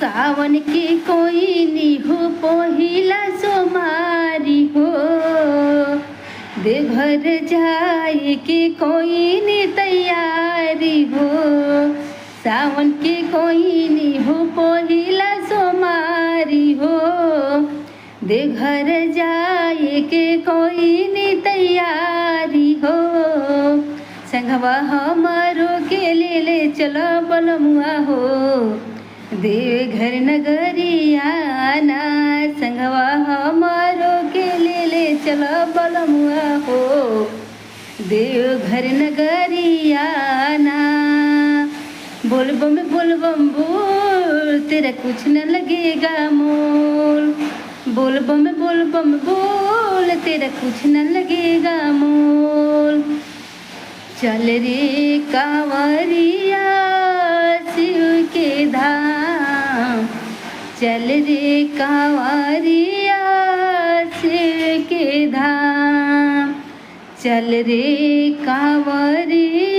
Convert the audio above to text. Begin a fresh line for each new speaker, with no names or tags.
सावन के कोई निहो पहिला सोमारी हो, देवघर जाए के कोई नी तैयारी हो। सावन के कोई निहो पहिला सोमारी हो, देवघर जाए के कोई नी तैयारी हो। संगवा हमारो के ले चलो बलमुआ हो, देवघर नगरिया ना। संगवा हमारो के ले चलो बलमुआ हो, देवघर नगरिया ना। बोल बम बोल तेरा कुछ न लगेगा मोल। बोल बम बोल तेरा कुछ न लगेगा मोल। चल रे कांवरिया शिव के धाम, चल रे कांवरिया शिव के धाम, चल रे कांवरिया